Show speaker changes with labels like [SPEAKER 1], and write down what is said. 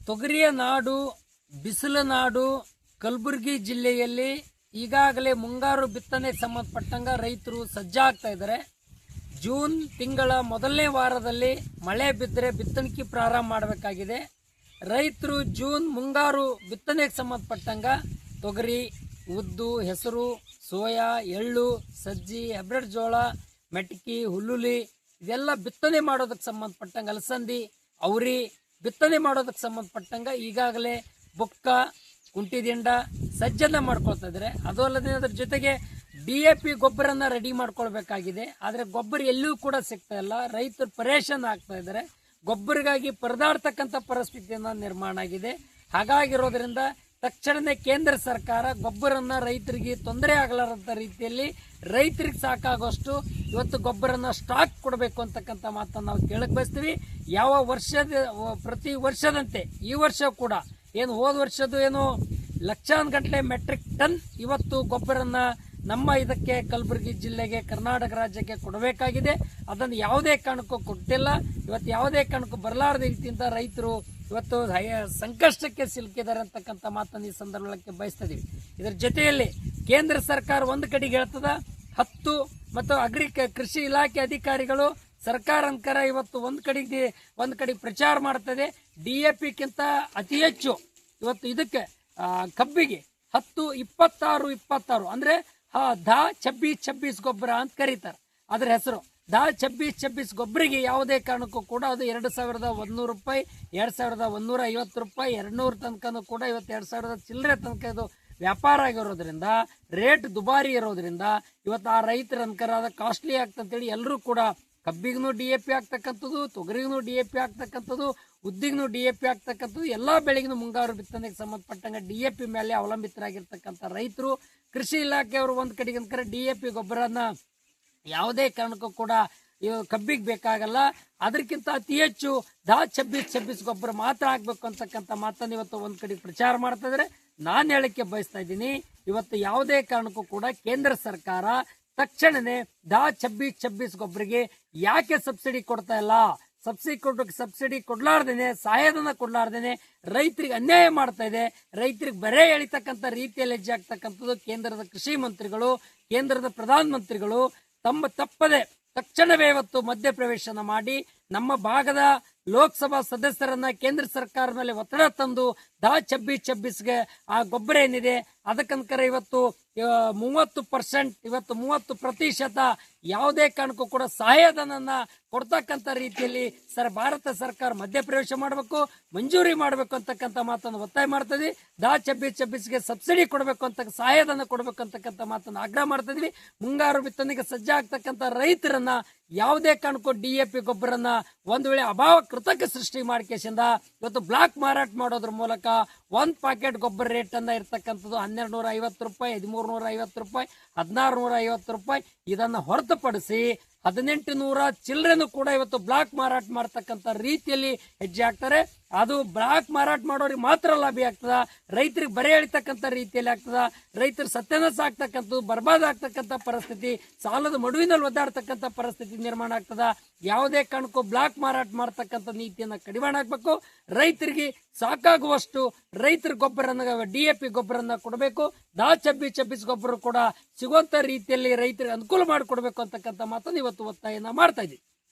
[SPEAKER 1] ತೊಗರಿಯ ನಾಡು, ಬಿಸಿಲ ನಾಡು ಕಲಬುರಗಿ ಜಿಲ್ಲೆಯಲ್ಲಿ ಈಗಾಗಲೇ ಮುಂಗಾರು ಬಿತ್ತನೆಗೆ ಸಂಬಂಧಪಟ್ಟಂಗ ರೈತರು ಸಜ್ಜಾಗ್ತಾ ಇದ್ದಾರೆ. ಜೂನ್ ತಿಂಗಳ ಮೊದಲನೇ ವಾರದಲ್ಲಿ ಮಳೆ ಬಿದ್ದರೆ ಬಿತ್ತಣಿಕೆ ಪ್ರಾರಂಭ ಮಾಡಬೇಕಾಗಿದೆ. ರೈತರು ಜೂನ್ ಮುಂಗಾರು ಬಿತ್ತನೆಗೆ ಸಂಬಂಧಪಟ್ಟಂಗ ತೊಗರಿ, ಉದ್ದು, ಹೆಸರು, ಸೋಯಾ, ಎಳ್ಳು, ಸಜ್ಜಿ, ಹೈಬ್ರಿಡ್ ಜೋಳ, ಮೆಟಕಿ, ಹುಲ್ಲುಲಿ ಇದೆಲ್ಲ ಬಿತ್ತನೆ ಮಾಡೋದಕ್ಕೆ ಸಂಬಂಧಪಟ್ಟಂಗ ಅಲಸಂದಿ, ಅವರಿ ಬಿತ್ತನೆ ಮಾಡೋದಕ್ಕೆ ಸಂಬಂಧಪಟ್ಟಂಗ ಈಗಾಗಲೇ ಬುಕ್ಕ, ಕುಂಟಿದಿಂಡ ಸಜ್ಜನ್ನ ಮಾಡ್ಕೊಳ್ತಾ ಇದ್ದಾರೆ. ಅದು ಅಲ್ಲದೆ ಅದರ ಜೊತೆಗೆ DAP ಗೊಬ್ಬರನ್ನ ರೆಡಿ ಮಾಡ್ಕೊಳ್ಬೇಕಾಗಿದೆ. ಆದರೆ ಗೊಬ್ಬರ ಎಲ್ಲೂ ಕೂಡ ಸಿಗ್ತಾ ಇಲ್ಲ. ರೈತರು ಪರೇಶಾನ್ ಆಗ್ತಾ ಇದ್ದಾರೆ. ಗೊಬ್ಬರಿಗಾಗಿ ಪರದಾಡ್ತಕ್ಕಂಥ ಪರಿಸ್ಥಿತಿಯನ್ನ ನಿರ್ಮಾಣ ಆಗಿದೆ. ಹಾಗಾಗಿರೋದ್ರಿಂದ ತಕ್ಷಣವೇ ಕೇಂದ್ರ ಸರ್ಕಾರ ಗೊಬ್ಬರನ್ನ ರೈತರಿಗೆ ತೊಂದರೆ ಆಗಲಾರಂತ ರೀತಿಯಲ್ಲಿ ರೈತರಿಗೆ ಸಾಕಾಗುವಷ್ಟು ಇವತ್ತು ಗೊಬ್ಬರನ್ನ ಸ್ಟಾಕ್ ಕೊಡಬೇಕು ಅಂತಕ್ಕಂಥ ಮಾತನ್ನು ನಾವು ಕೇಳಕ್ ಬಯಸ್ತೀವಿ. ಯಾವ ಪ್ರತಿ ವರ್ಷದಂತೆ ಈ ವರ್ಷ ಕೂಡ ಏನು ಹೋದ ವರ್ಷದ್ದು ಏನು ಲಕ್ಷಾನುಗಟ್ಟಲೆ ಮೆಟ್ರಿಕ್ ಟನ್ ಇವತ್ತು ಗೊಬ್ಬರನ್ನ ನಮ್ಮ ಇದಕ್ಕೆ ಕಲಬುರಗಿ ಜಿಲ್ಲೆಗೆ, ಕರ್ನಾಟಕ ರಾಜ್ಯಕ್ಕೆ ಕೊಡಬೇಕಾಗಿದೆ. ಅದನ್ನು ಯಾವುದೇ ಕಾರಣಕ್ಕೂ ಕೊಟ್ಟಿಲ್ಲ. ಇವತ್ತು ಯಾವುದೇ ಕಾರಣಕ್ಕೂ ಬರಲಾರದ ರೀತಿಯಿಂದ ರೈತರು ಇವತ್ತು ಸಂಕಷ್ಟಕ್ಕೆ ಸಿಲುಕಿದ್ದಾರೆ ಅಂತಕ್ಕಂಥ ಮಾತನ್ನು ಈ ಸಂದರ್ಭಕ್ಕೆ ಬಯಸ್ತಾ ಇದೀವಿ. ಇದರ ಜೊತೆಯಲ್ಲಿ ಕೇಂದ್ರ ಸರ್ಕಾರ ಒಂದು ಕಡೆಗೆ ಹೇಳ್ತದ 10 ಮತ್ತು ಕೃಷಿ ಇಲಾಖೆ ಅಧಿಕಾರಿಗಳು ಸರ್ಕಾರ ಅಂಕರ ಇವತ್ತು ಒಂದು ಕಡೆ ಪ್ರಚಾರ ಮಾಡ್ತದೆ. DAPಕ್ಕಿಂತ ಅತಿ ಹೆಚ್ಚು ಇವತ್ತು ಇದಕ್ಕೆ ಕಬ್ಬಿಗೆ 10, 26, 26 ಅಂದ್ರೆ 10-26 ಗೊಬ್ಬರ ಅಂತ ಕರೀತಾರೆ. ಅದ್ರ ಹೆಸರು 10-26 ಗೊಬ್ಬರಿಗೆ ಯಾವುದೇ ಕಾರಣಕ್ಕೂ ಕೂಡ ಅದು 2,100 ರೂಪಾಯಿ, 2,150 ರೂಪಾಯಿ, 200 ತನಕನೂ ಕೂಡ ಇವತ್ತು 2,000 ಚಿಲ್ಲರೆ ತನಕ ಇದು ವ್ಯಾಪಾರ ಆಗಿರೋದ್ರಿಂದ, ರೇಟ್ ದುಬಾರಿ ಇರೋದ್ರಿಂದ ಇವತ್ತು ಆ ರೈತರ ಅನ್ಕರ ಕಾಸ್ಟ್ಲಿ ಆಗ್ತಂತೇಳಿ ಎಲ್ಲರೂ ಕೂಡ ಕಬ್ಬಿಗೂ DAP ಆಗ್ತಕ್ಕಂಥದ್ದು, ತೊಗರಿಗೂ DAP ಆಗ್ತಕ್ಕಂಥದ್ದು, ಉದ್ದಿಗೂ DAP ಆಗ್ತಕ್ಕಂಥದ್ದು, ಎಲ್ಲಾ ಬೆಳೆಗೂ ಮುಂಗಾರು ಬಿತ್ತನೆಗೆ ಸಂಬಂಧಪಟ್ಟಂಗೆ DAP ಮೇಲೆ ಅವಲಂಬಿತರಾಗಿರ್ತಕ್ಕಂಥ ರೈತರು, ಕೃಷಿ ಇಲಾಖೆಯವರು ಒಂದ್ ಕಡೆಗೆ ಅನ್ಕರ DAP ಗೊಬ್ಬರನ ಯಾವುದೇ ಕಾರಣಕ್ಕೂ ಕೂಡ ಕಬ್ಬಿಗೆ ಬೇಕಾಗಲ್ಲ. ಅದಕ್ಕಿಂತ ಅತಿ ಹೆಚ್ಚು 10-26 ಗೊಬ್ಬರ ಮಾತ್ರ ಆಗ್ಬೇಕು ಅಂತಕ್ಕಂಥ ಮಾತನ್ನು ಇವತ್ತು ಒಂದ್ ಕಡೆ ಪ್ರಚಾರ ಮಾಡ್ತಾ ಇದ್ರೆ ನಾನು ಹೇಳಕ್ಕೆ ಬಯಸ್ತಾ ಇದ್ದೀನಿ. ಇವತ್ತು ಯಾವುದೇ ಕಾರಣಕ್ಕೂ ಕೂಡ ಕೇಂದ್ರ ಸರ್ಕಾರ ತಕ್ಷಣನೇ 10-26 ಗೊಬ್ಬರಿಗೆ ಯಾಕೆ ಸಬ್ಸಿಡಿ ಕೊಡ್ತಾ ಇಲ್ಲ? ಸಬ್ಸಿಡಿ ಕೊಡ್ಲಾರ್ದೇನೆ, ಸಹಾಯಧನ ಕೊಡ್ಲಾರ್ದೇನೆ ರೈತರಿಗೆ ಅನ್ಯಾಯ ಮಾಡ್ತಾ ಇದೆ. ರೈತರಿಗೆ ಬರೆ ಎಳಿತಕ್ಕಂಥ ರೀತಿಯಲ್ಲಿ ಹೆಜ್ಜೆ ಆಗ್ತಕ್ಕಂಥದ್ದು ಕೇಂದ್ರದ ಕೃಷಿ ಮಂತ್ರಿಗಳು, ಕೇಂದ್ರದ ಪ್ರಧಾನ ಮಂತ್ರಿಗಳು ತಪ್ಪದೆ ತಕ್ಷಣವೇ ಇವತ್ತು ಮಧ್ಯಪ್ರವೇಶನ ಮಾಡಿ ನಮ್ಮ ಭಾಗದ ಲೋಕಸಭಾ ಸದಸ್ಯರನ್ನ ಕೇಂದ್ರ ಸರ್ಕಾರ ಮೇಲೆ ಒತ್ತಡ ತಂದು 10-26ಗೆ ಆ ಗೊಬ್ಬರ ಏನಿದೆ ಅದಕ್ಕಂಕರ ಇವತ್ತು 30% ಇವತ್ತು 30% ಯಾವುದೇ ಕಾರಣಕ್ಕೂ ಕೂಡ ಸಹಾಯಧನನ್ನ ಕೊಡ್ತಕ್ಕಂಥ ರೀತಿಯಲ್ಲಿ ಭಾರತ ಸರ್ಕಾರ ಮಧ್ಯಪ್ರವೇಶ ಮಾಡಬೇಕು, ಮಂಜೂರಿ ಮಾಡಬೇಕು ಅಂತಕ್ಕಂಥ ಮಾತನ್ನು ಒತ್ತಾಯ ಮಾಡ್ತಿದ್ವಿ. 10-26ಗೆ ಸಬ್ಸಿಡಿ ಕೊಡಬೇಕು ಅಂತ, ಸಹಾಯಧನ ಕೊಡಬೇಕು ಅಂತಕ್ಕಂಥ ಮಾತನ್ನು ಆಗ್ರಹ ಮಾಡ್ತಿದ್ವಿ. ಮುಂಗಾರು ಬಿತ್ತನೆಗೆ ಸಜ್ಜಾಗ್ತಕ್ಕಂಥ ರೈತರನ್ನ ಯಾವುದೇ ಕಾರಣಕ್ಕೂ DAP ಗೊಬ್ಬರನ್ನ ಒಂದು ವೇಳೆ ಅಭಾವ ಕೃತಕ ಸೃಷ್ಟಿ ಮಾಡಿಕೆಸಿಂದ ಇವತ್ತು ಬ್ಲಾಕ್ ಮಾರಾಟ ಮಾಡೋದ್ರ ಮೂಲಕ ಒಂದ್ ಪ್ಯಾಕೆಟ್ ಗೊಬ್ಬರ ರೇಟ್ ಅನ್ನ ಇರ್ತಕ್ಕಂಥದ್ದು 1,250 ರೂಪಾಯಿ, 1,350 ರೂಪಾಯಿ, 1,650 ರೂಪಾಯಿ. ಇದನ್ನ ಹೊರತುಪಡಿಸಿ 1,800 ಚಿಲ್ಲರೆನೂ ಕೂಡ ಇವತ್ತು ಬ್ಲಾಕ್ ಮಾರಾಟ ಮಾಡ್ತಕ್ಕಂಥ ರೀತಿಯಲ್ಲಿ ಹೆಜ್ಜೆ ಹಾಕ್ತಾರೆ. ಅದು ಬ್ಲಾಕ್ ಮಾರಾಟ ಮಾಡೋರಿಗೆ ಮಾತ್ರ ಲಾಭ ಆಗ್ತದ, ರೈತರಿಗೆ ಬರೆ ಎಳಿತಕ್ಕಂಥ ರೀತಿಯಲ್ಲಿ ಆಗ್ತದ. ರೈತರು ಸತ್ಯನಾಶ ಆಗ್ತಕ್ಕಂಥದ್ದು, ಬರ್ಬಾದ್ ಆಗ್ತಕ್ಕಂಥ ಪರಿಸ್ಥಿತಿ, ಸಾಲದ ಮಡುವಿನಲ್ಲಿ ಒದ್ದಾಡ್ತಕ್ಕಂಥ ಪರಿಸ್ಥಿತಿ ನಿರ್ಮಾಣ ಆಗ್ತದ. ಯಾವುದೇ ಕಾರಣಕ್ಕೂ ಬ್ಲಾಕ್ ಮಾರಾಟ ಮಾಡ್ತಕ್ಕಂಥ ನೀತಿಯನ್ನ ಕಡಿವಾಣ ಹಾಕ್ಬೇಕು. ರೈತರಿಗೆ ಸಾಕಾಗುವಷ್ಟು ರೈತರ ಗೊಬ್ಬರನ್ನ DAP ಗೊಬ್ಬರನ್ನ ಕೊಡಬೇಕು. 10-26 ಗೊಬ್ಬರ ಕೂಡ ಸಿಗುವಂತ ರೀತಿಯಲ್ಲಿ ರೈತರಿಗೆ ಅನುಕೂಲ ಮಾಡಿಕೊಡ್ಬೇಕು ಅಂತಕ್ಕಂಥ ಮಾತನ್ನು ಇವತ್ತು ಒತ್ತಾಯನ ಮಾಡ್ತಾ ಇದ್ದೀವಿ.